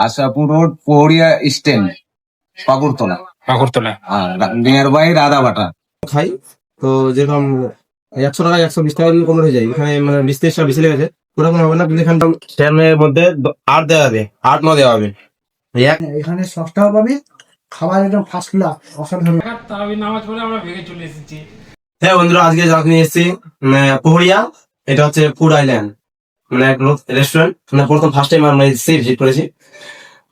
Ashapur road, Pauria stand, Pakurtala. Pakurtala. Near by Radhabata. খাই তো যেরকম 100 টাকা 120 টাকা কমে হয়ে যায়, এখানে মানে 20-30 টাকা বেশি লেগেছে, ওরকম হবে না। কিন্তু এখানে 10 মধ্যে 8 দেওয়া হবে, 8-9 দেওয়া হবে। এখানে সস্তাও পাবি, খাবার একদম ফার্স্ট ক্লাস, অসাধারণ। তারাবি নামাজ পড়ে আমরা ভেগে চলে এসেছি। হ্যাঁ বন্ধুরা, আজকে যাকে নিয়ে এসেছি পহড়িয়া, এটা হচ্ছে ফুড আইল্যান্ড, মানে এক রেস্টুরেন্ট। মানে প্রথম ফার্স্ট টাইম আমরা এসেছি, ভিজিট করেছি।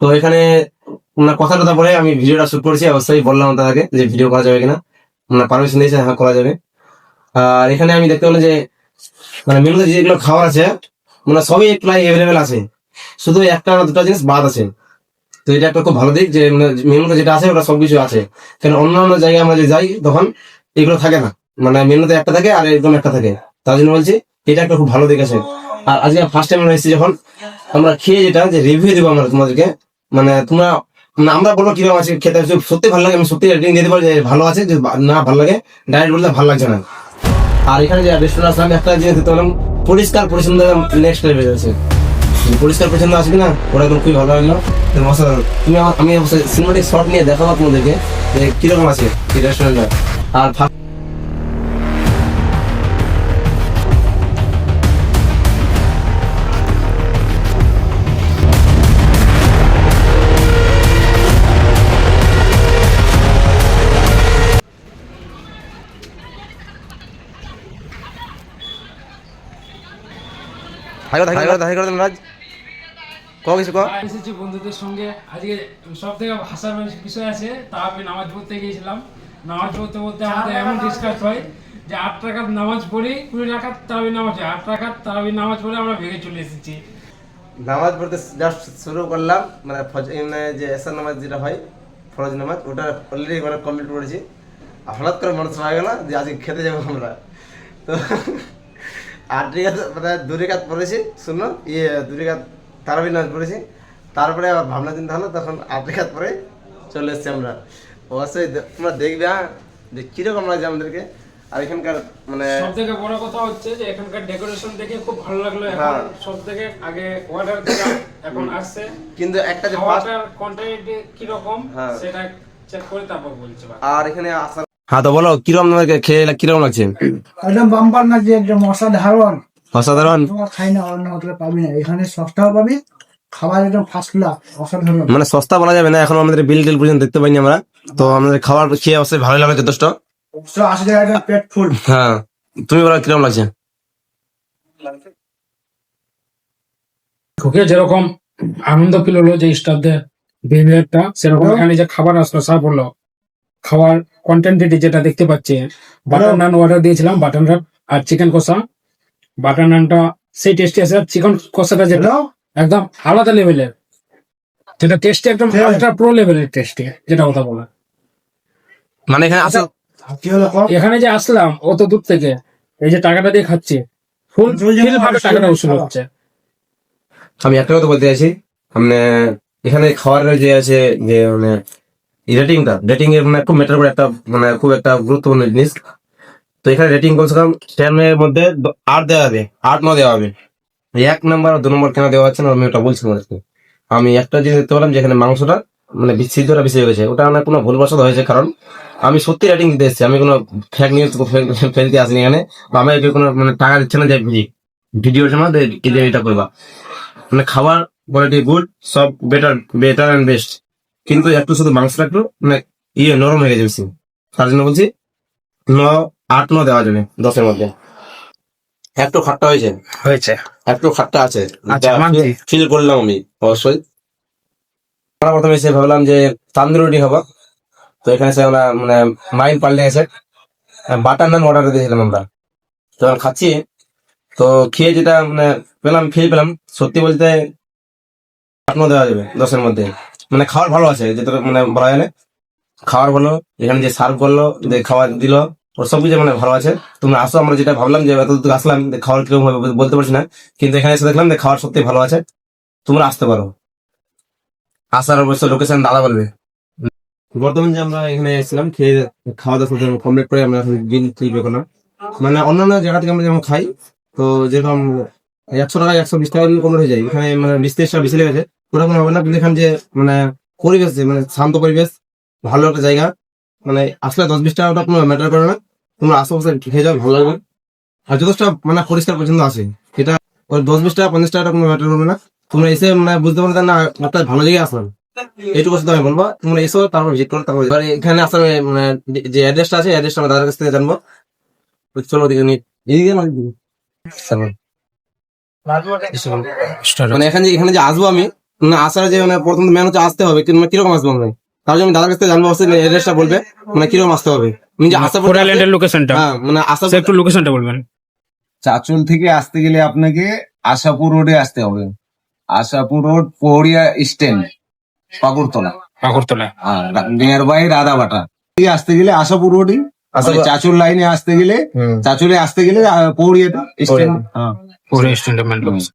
তো এখানে কথা টথা বলে আমি ভিডিওটা শুট করেছি, অবশ্যই বললাম তাদেরকে যে ভিডিও করা যাবে কিনা, মানে পারমিশন দিয়েছে, হ্যাঁ করা যাবে। আর এখানে আমি দেখতে পেলাম যে মানে মেনুতে যেগুলো খাবার আছে মানে সবই প্রায় অ্যাভেলেবেল আছে, শুধু একটা না দুটা জিনিস বাদ আছে। তো এটা একটা খুব ভালো দিক যে মেনুতে যেটা আছে ওটা সবকিছু আছে। কারণ অন্যান্য জায়গায় আমরা যে যাই তখন এগুলো থাকে না, মানে মেনুতে একটা থাকে আর একদম একটা থাকে। তার জন্য বলছি এটা একটা খুব ভালো দিক আছে। আর আজকে ফার্স্ট টাইম আমরা এসেছি, যখন আমরা খেয়ে যেটা যে রিভিউ দিব আমরা তোমাদেরকে, মানে তোমরা মানে আমরা বলবো কিরকম আছে খেতে। সত্যি ভালো লাগে, আমি সত্যি রেটিং দিয়ে দেবো যে ভালো আছে, যে না ভালো লাগে ডাইরেক্ট বলতে ভালো লাগছে না। আর এখানে যে রেস্টুরেন্ট আছে, আমি একটা জিনিস দেখতে পেলাম, পরিষ্কার পরিচ্ছন্ন নেক্সট লেভেল আছে। পরিষ্কার পরিচ্ছন্ন আছে কিনা ওরা একদম খুবই ভালো লাগলো, অসাধারণ। তুমি আমি সিনেমাটিক শট নিয়ে দেখাবো তোমাদেরকে যে কিরকম আছে এই রেস্টুরেন্টটা। আর এসেছি বন্ধুদের সঙ্গে। আজকে সব থেকে হাসার বিষয় আছে, তা আমি নামাজ পড়তে গিয়েছিলাম। নামাজ পড়তে পড়তে আমাদের এমন ডিসকাস হয় যে 8 টাকার নামাজ পড়ি, 20 টাকার তারাবি নামাজ হয়। 8 টাকার তারাবি নামাজ পড়ে আমরা ভেগে চলে এসেছি। নামাজ পড়তে জাস্ট শুরু করলাম, মানে যে এসার নামাজ যেটা হয় ফরজ নামাজ, ওটা অলরেডি মানে কমপ্লিট করেছি। আর হঠাৎ করে মনে হয়ে গেল যে আজকে খেতে যাবো আমরা। তো 8 রেখাত মানে 2 রেখাত পড়েছি, শুনো 2 রেখাত তারাবি নামাজ পড়েছি। তারপরে আবার ভাবনা চিন্তা হলো, তখন 8 রেখাত পরে চলে এসেছি আমরা। অবশ্যই তোমরা দেখবে যে কিরকম লাগছে আমাদেরকে। আর এখানকার মানে সব থেকে বড় কথা হচ্ছে যে এখানকার ডেকোরেশন দেখে খুব ভালো লাগলো। হ্যাঁ। এখন সব থেকে আগে অর্ডার দিলাম, এখন আসছে। কিন্তু একটা যে খাবারটার কোয়ান্টিটি কি রকম হ্যাঁ। সেটা চেক করে তারপর বলছি। আর এখানে আসার হ্যাঁ, তো বলো কিরকম খেয়ে কিরকম লাগছে? একদম বাম্পার না, যে একদম অসাধারণ। অসাধারণ। তোমার খাই না, অন্য হোটেলে পাবি না, এখানে সস্তাও পাবি, খাবার একদম ফার্স্ট ক্লাস, অসাধারণ। মানে সস্তা বলা যাবে না, এখন আমাদের বিল টিল পর্যন্ত দেখতে পাইনি আমরা। তো আমাদের খাবার খেয়ে অবশ্যই ভালো লাগে যথেষ্ট। 180 টাকা একদম পেট ফুল। হ্যাঁ, তুমি বলো কিরকম লাগছে? ওকে যেরকম আনন্দ ফিল হলো যে স্টাফদের বিহেভিয়ারটা, সেরকম এখানে যে খাবার আসলো সার্ভ হলো, খাবার কোয়ান্টিটি যেটা দেখতে পাচ্ছি, বাটার নান অর্ডার দিয়েছিলাম, বাটার নান আর চিকেন কষা। বাটার নানটা সেই টেস্টি আছে, চিকেন কষাটা যেটা একদম আলাদা লেভেলের, যেটা টেস্টি একদম আলট্রা প্রো লেভেলের টেস্টি, যেটা কথা বলা। মানে এখানে আসা কি হলো কম? এখানে যে আসলাম অত দূর থেকে, এই যে টাকাটা দিয়ে খাচ্ছি, ফুল ফিল ভাবে টাকাটা উসুল হচ্ছে। আমি একটা কথা বলতে চাইছি, মানে এখানে খাবারের যে আছে যে মানে রেটিং এর মানে খুব ম্যাটার করে, একটা মানে খুব একটা গুরুত্বপূর্ণ জিনিস। তো এখানে রেটিং কমসে কম 10 এর মধ্যে 8 দেওয়া হবে, 8-9 দেওয়া হবে। 1 নম্বর আর 2 নম্বর কেন দেওয়া হচ্ছে না আমি ওটা বলছি তোমাদেরকে। আমি একটা জিনিস দেখতে পেলাম যে এখানে মাংসটা মানে সিদ্ধটা বেশি হয়ে গেছে, ওটা আমার কোনো ভুলবশত হয়েছে। কারণ আমি সত্যি রেটিং দিতে এসেছি, আমি কোনো ফেক নিউজ ফেলতে আসিনি এখানে, বা আমি কোনো মানে টাকা দিচ্ছে না যে ভিডিওর সময় এটা করবা। মানে খাবার কোয়ালিটি গুড, সব বেটার অ্যান্ড বেস্ট, কিন্তু একটু শুধু মাংসটা একটু মানে নরম হয়ে গেছে বেশি। তার জন্য বলছি 8-9 দেওয়া যাবে 10-এর মধ্যে। একটু খাট্টা হয়েছে, একটু খাট্টা আছে, ফিল করলাম আমি অবশ্যই। আমরা প্রথমে এসে ভাবলাম যে তান্দুরি রুটি খাবো, তো এখানে এসে আমরা মানে মাইন্ড পাল্টে গেছে, বাটার নান অর্ডার দিয়েছিলাম আমরা। যখন খাচ্ছি তো খেয়ে যেটা মানে ফিল পেলাম, সত্যি বলতে 8-9 দেওয়া যাবে 10-এর মধ্যে। মানে খাবার ভালো আছে, যেটা মানে বলা যায় খাবার ভালো। এখানে যে সার্ভ করলো, যে খাবার দিল, ওর সবকিছু মানে ভালো আছে। তোমরা আসো, আমরা যেটা ভাবলাম যে এতদূর আসলাম খাবার কিরকম হবে বলতে পারছি না, কিন্তু এখানে এসে দেখলাম যে খাবার সত্যি ভালো আছে। তোমরা আসতে পারো, আসার অবশ্য লোকেশন দাদা বলবে। বর্তমানে যে আমরা এখানে এসেছিলাম খেয়ে খাওয়া দাওয়া কমপ্লিট করে আমরা বিল তুলবে না। মানে অন্যান্য জায়গা থেকে আমরা যেমন খাই, তো যেরকম 100 টাকা 120 টাকা কমে হয়ে যায়, এখানে মানে 20-30 টাকা বেশি লেগেছে, ওরকম হবে না, কিন্তু এখানে যে মানে পরিবেশ, যে মানে শান্ত পরিবেশ, ভালো একটা জায়গা, মানে আসলে 10-20 টাকাটা কোনো ম্যাটার করে না, তোমরা আশেপাশে খেয়ে যাও, ভালো লাগবে। আর যথেষ্ট মানে পরিষ্কার পরিচ্ছন্ন আছে, এটা ওই 10-20 টাকা 50 টাকাটা কোনো ম্যাটার করবে না। তোমরা এসে মানে বুঝতে পারবে না একটা ভালো জায়গায় আসলাম, এইটুকু শুধু আমি বলবো। তোমরা এসো, তারপর ভিজিট করো, তারপর এবার এখানে আসার মানে যে অ্যাড্রেসটা আছে, অ্যাড্রেসটা আমরা দাদার কাছ থেকে জানবো। তো চলো ওদিকে নিয়ে এদিকে না ওদিকে। চলো। মানে এখানে যে আসবো আমি, মানে আসার যে মানে প্রথম মেন হচ্ছে আসতে হবে, কিন্তু মানে কিরকম আসবো আমরা, তার জন্য আমি দাদার কাছ থেকে জানবো, অবশ্যই অ্যাড্রেসটা বলবে, মানে কিরকম আসতে হবে। আমি যে আসা ফোর আইল্যান্ডের লোকেশনটা হ্যাঁ, মানে আসা একটু লোকেশনটা বলবেন। চাচল থেকে আসতে গেলে আপনাকে আশাপুর রোডে আসতে হবে। Ashapur road Pauria stand, Pakurtala, Pagartala. আর নিয়ার বাই রাধাবাটা থেকে আসতে গেলে আশাপুর রোডই। চাচল লাইনে আসতে গেলে, চাচলে আসতে গেলে পৌড়িয়াটা স্ট্যান্ড। হ্যাঁ, পৌড়িয়া স্ট্যান্ড মেন লোকেশন।